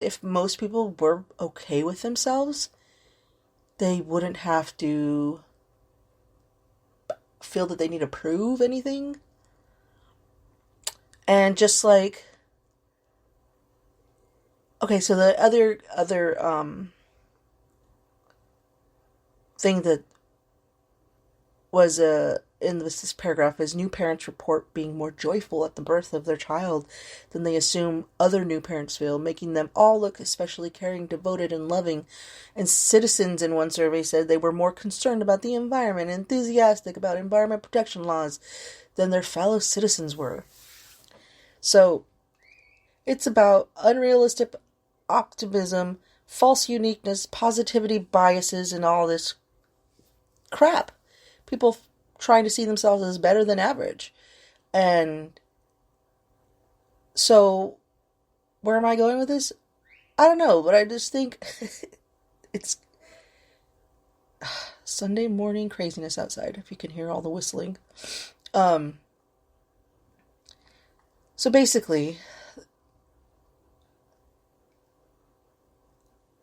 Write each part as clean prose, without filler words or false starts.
if most people were okay with themselves, they wouldn't have to feel that they need to prove anything. And just like, okay, so the other thing that was in this paragraph is new parents report being more joyful at the birth of their child than they assume other new parents feel, making them all look especially caring, devoted, and loving. And citizens in one survey said they were more concerned about the environment, enthusiastic about environment protection laws than their fellow citizens were. So it's about unrealistic optimism, false uniqueness, positivity biases, and all this crap. People trying to see themselves as better than average. And so, where am I going with this? I don't know, but I just think it's Sunday morning craziness outside, if you can hear all the whistling. So basically,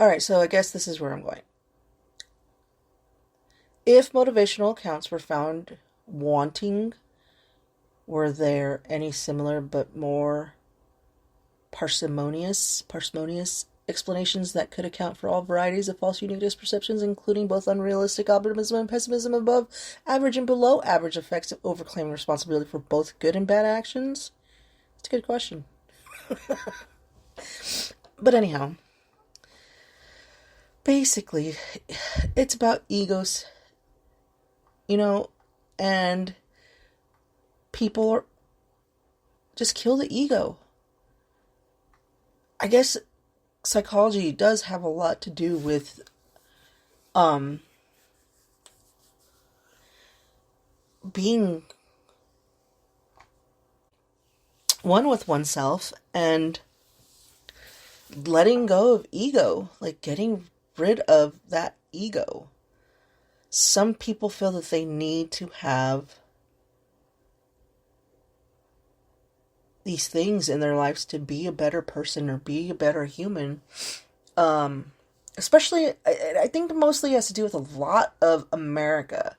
alright, so I guess this is where I'm going. If motivational accounts were found wanting, were there any similar but more parsimonious explanations that could account for all varieties of false uniqueness perceptions, including both unrealistic optimism and pessimism, above average and below average effects of overclaiming responsibility for both good and bad actions? It's a good question. But anyhow, basically, it's about egos, and people just kill the ego. I guess psychology does have a lot to do with being one with oneself and letting go of ego, like getting rid of that ego. Some people feel that they need to have these things in their lives to be a better person or be a better human. Especially, I think mostly has to do with a lot of America.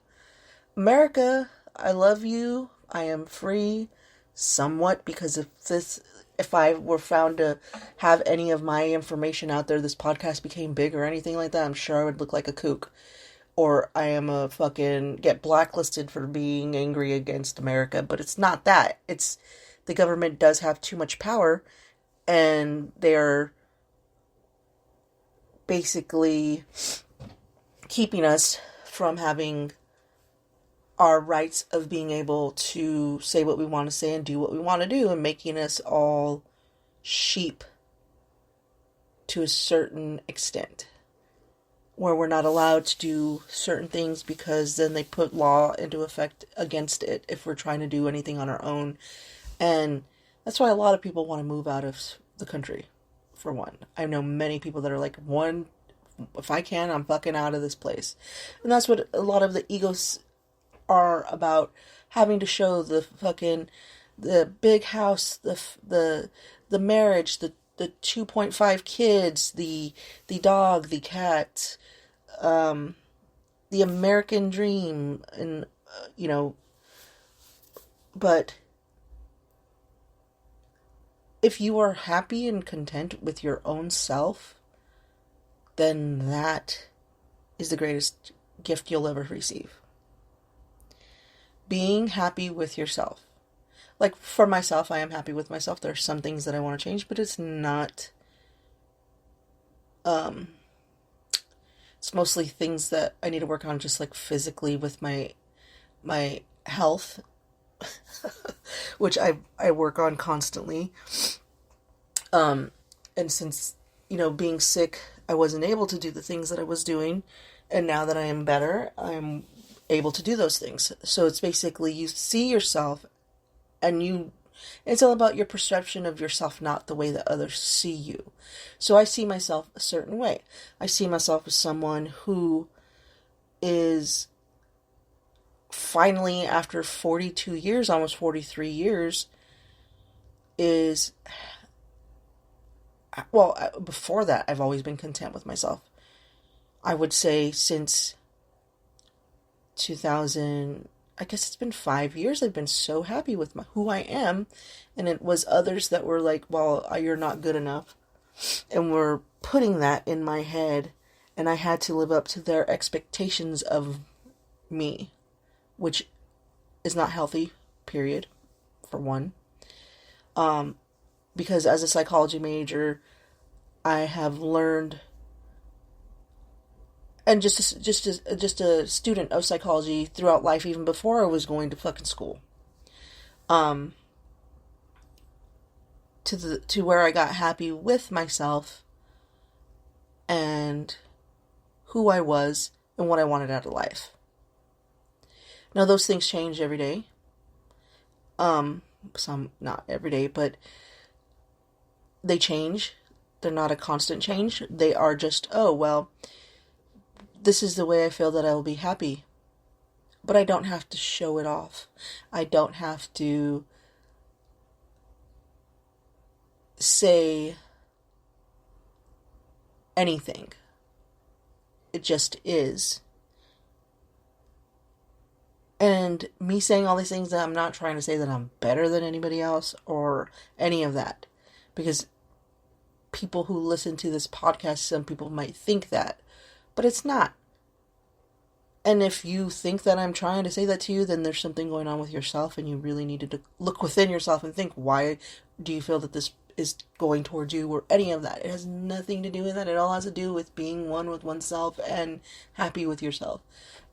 America, I love you. I am free, somewhat, because if I were found to have any of my information out there, this podcast became big or anything like that, I'm sure I would look like a kook. Or I am a fucking get blacklisted for being angry against America. But it's not that. It's the government does have too much power, and they're basically keeping us from having our rights of being able to say what we want to say and do what we want to do, and making us all sheep to a certain extent, where we're not allowed to do certain things because then they put law into effect against it if we're trying to do anything on our own. And that's why a lot of people want to move out of the country, for one. I know many people that are like, if I can, I'm fucking out of this place. And that's what a lot of the egos are about, having to show the big house, the marriage, the 2.5 kids, the dog, the cat, the American dream, and, but if you are happy and content with your own self, then that is the greatest gift you'll ever receive. Being happy with yourself. Like, for myself, I am happy with myself. There are some things that I want to change, but it's not, it's mostly things that I need to work on, just like physically with my health, which I work on constantly. And since, being sick, I wasn't able to do the things that I was doing, and now that I am better, I'm able to do those things. So it's basically, you see yourself, and it's all about your perception of yourself, not the way that others see you. So I see myself a certain way. I see myself as someone who is finally, after 42 years, almost 43 years, is before that, I've always been content with myself. I would say since 2000, I guess it's been 5 years, I've been so happy with who I am. And it was others that were like, well, you're not good enough. And were putting that in my head. And I had to live up to their expectations of me, which is not healthy, period, for one. Because as a psychology major, I have learned, and just a student of psychology throughout life, even before I was going to fucking school, to where I got happy with myself and who I was and what I wanted out of life. Now those things change every day. Some not every day, but they change. They're not a constant change. They are just, oh, well, this is the way I feel that I will be happy. But I don't have to show it off. I don't have to say anything. It just is. And me saying all these things, that I'm not trying to say that I'm better than anybody else or any of that. Because people who listen to this podcast, some people might think that. But it's not. And if you think that I'm trying to say that to you, then there's something going on with yourself, and you really need to look within yourself and think, why do you feel that this is going towards you, or any of that? It has nothing to do with that. It all has to do with being one with oneself and happy with yourself.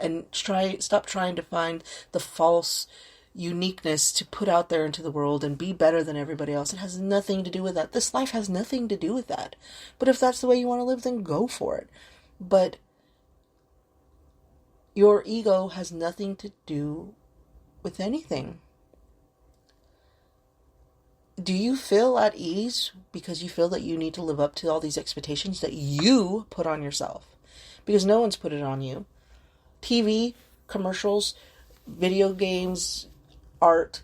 And stop trying to find the false uniqueness to put out there into the world and be better than everybody else. It has nothing to do with that. This life has nothing to do with that. But if that's the way you want to live, then go for it. But your ego has nothing to do with anything. Do you feel at ease because you feel that you need to live up to all these expectations that you put on yourself? Because no one's put it on you. TV, commercials, video games, art,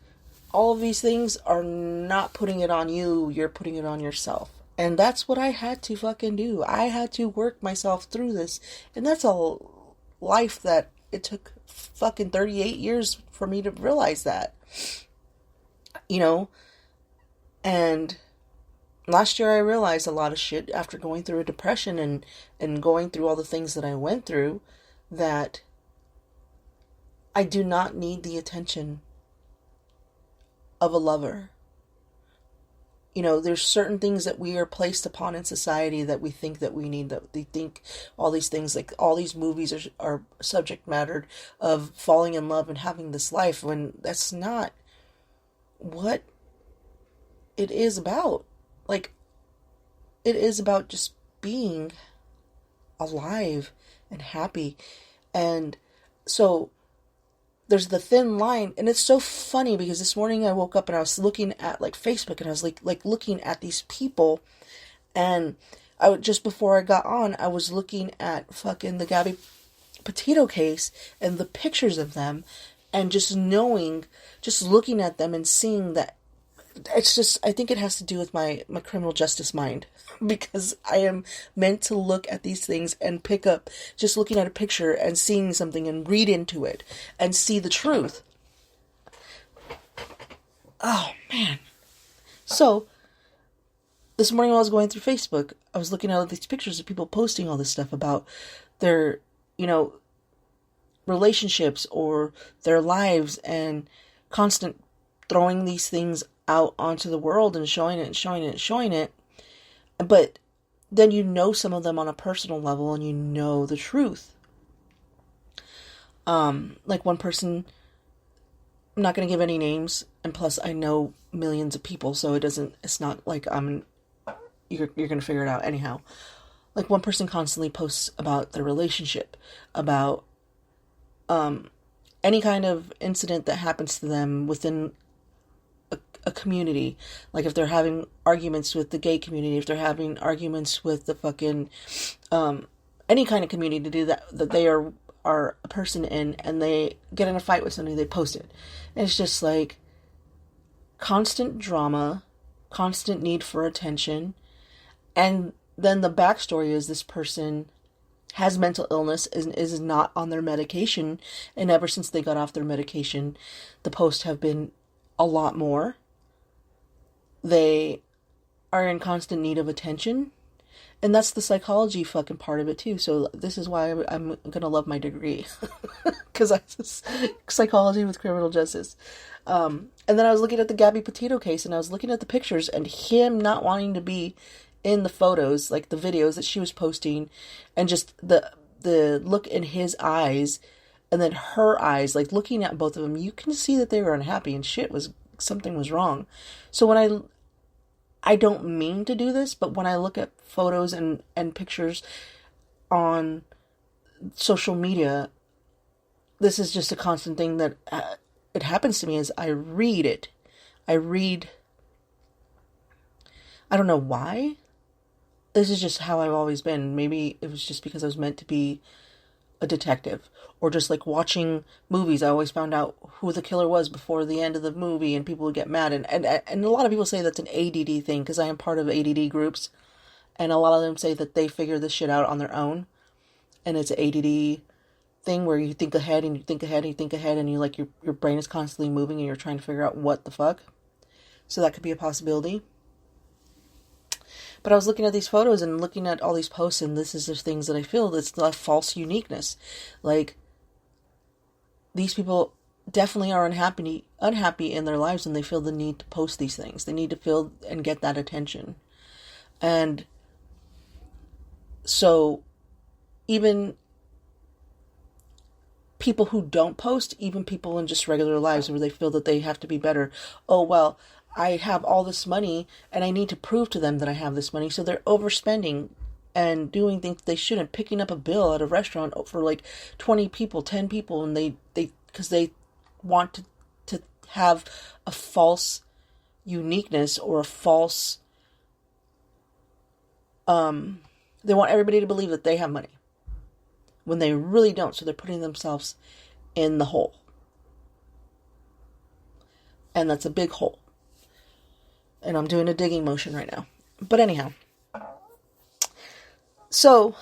all of these things are not putting it on you. You're putting it on yourself. And that's what I had to fucking do. I had to work myself through this. And that's a life that it took fucking 38 years for me to realize that. And last year I realized a lot of shit after going through a depression and going through all the things that I went through, that I do not need the attention of a lover. There's certain things that we are placed upon in society that we think that we need, that we think all these things, like all these movies are subject matter of falling in love and having this life, when that's not what it is about. Like, it is about just being alive and happy. And so there's the thin line, and it's so funny because this morning I woke up and I was looking at Facebook, and I was like looking at these people, and just before I got on, I was looking at fucking the Gabby Petito case and the pictures of them, and just looking at them and seeing that it's just, I think it has to do with my criminal justice mind, because I am meant to look at these things and pick up, just looking at a picture and seeing something and read into it and see the truth. Oh, man. So, this morning while I was going through Facebook, I was looking at all these pictures of people posting all this stuff about their, relationships or their lives, and constant throwing these things out onto the world and showing it. But then some of them on a personal level, and the truth. Like one person, I'm not going to give any names, and plus I know millions of people, so it's not like you're going to figure it out anyhow. Like one person constantly posts about their relationship, about any kind of incident that happens to them within a community. Like if they're having arguments with the gay community, if they're having arguments with the fucking any kind of community that they are a person in, and they get in a fight with somebody, they post it. And it's just like constant drama, constant need for attention, And then the backstory is this person has mental illness and is not on their medication. And ever since they got off their medication, the posts have been a lot more. They are in constant need of attention. And that's the psychology fucking part of it too. So this is why I'm gonna love my degree. Because I psychology with criminal justice. And then I was looking at the Gabby Petito case, and I was looking at the pictures, and him not wanting to be in the photos, like the videos that she was posting, and just the look in his eyes, and then her eyes, like looking at both of them, you can see that they were unhappy, and something was wrong. So when I don't mean to do this, but when I look at photos and pictures on social media, this is just a constant thing that it happens to me as I read it. I don't know why. This is just how I've always been. Maybe it was just because I was meant to be a detective, or just like watching movies. I always found out who the killer was before the end of the movie, and people would get mad. And a lot of people say that's an ADD thing, because I am part of ADD groups, and a lot of them say that they figure this shit out on their own, and it's an ADD thing where you think ahead and you think ahead and you think ahead, and you like your brain is constantly moving and you're trying to figure out what the fuck. So that could be a possibility. But I was looking at these photos and looking at all these posts, and this is the things that I feel. It's the false uniqueness. Like, these people definitely are unhappy in their lives, and they feel the need to post these things. They need to feel and get that attention. And so even people who don't post, even people in just regular lives where they feel that they have to be better. Oh, well, I have all this money and I need to prove to them that I have this money. So they're overspending and doing things they shouldn't, picking up a bill at a restaurant for like 20 people, 10 people. And because they want to have a false uniqueness, or a false, they want everybody to believe that they have money when they really don't. So they're putting themselves in the hole. And that's a big hole. And I'm doing a digging motion right now. But anyhow. So,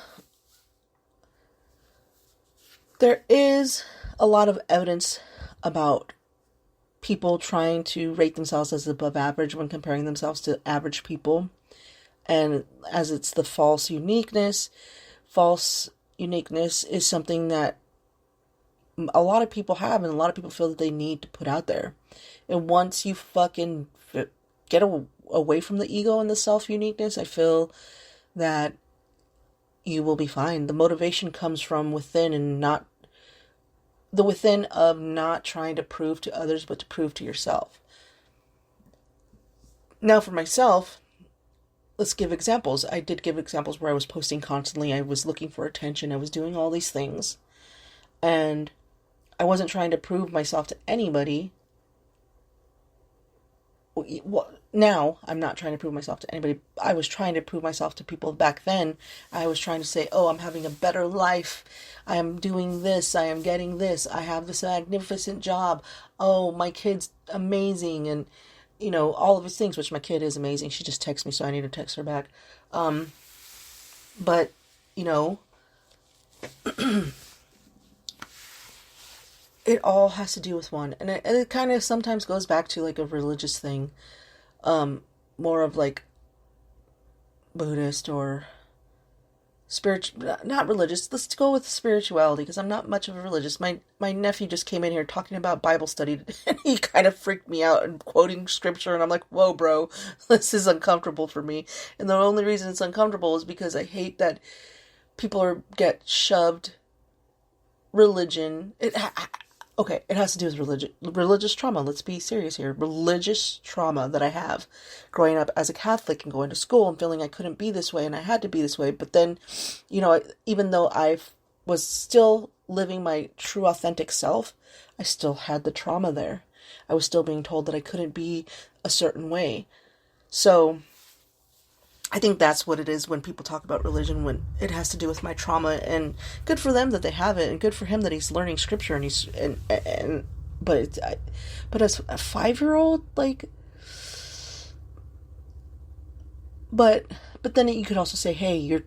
there is a lot of evidence about people trying to rate themselves as above average when comparing themselves to average people. And as it's the false uniqueness. False uniqueness is something that a lot of people have, and a lot of people feel that they need to put out there. And once you fucking get away from the ego and the self-uniqueness, I feel that you will be fine. The motivation comes from within, and not the within of not trying to prove to others, but to prove to yourself. Now for myself, let's give examples. I did give examples where I was posting constantly. I was looking for attention. I was doing all these things. And I wasn't trying to prove myself to anybody. Well, now I'm not trying to prove myself to anybody. I was trying to prove myself to people back then. I was trying to say, oh, I'm having a better life. I am doing this. I am getting this. I have this magnificent job. Oh, my kid's amazing. And, you know, all of these things, which my kid is amazing. She just texts me, so I need to text her back. But, you know, it all has to do with one. And it kind of sometimes goes back to like a religious thing. More of like Buddhist or spiritual, not religious. Let's go with spirituality, because I'm not much of a religious. My nephew just came in here talking about Bible study, and he kind of freaked me out and quoting scripture, and I'm like, whoa, bro, this is uncomfortable for me. And the only reason it's uncomfortable is because I hate that people get shoved religion. Okay, it has to do with religious trauma. Let's be serious here. Religious trauma that I have growing up as a Catholic and going to school and feeling I couldn't be this way and I had to be this way. But then, you know, even though I was still living my true authentic self, I still had the trauma there. I was still being told that I couldn't be a certain way. So I think that's what it is when people talk about religion, when it has to do with my trauma. And good for them that they have it, and good for him that he's learning scripture, and but as a 5-year-old, like, But then you could also say, hey, you're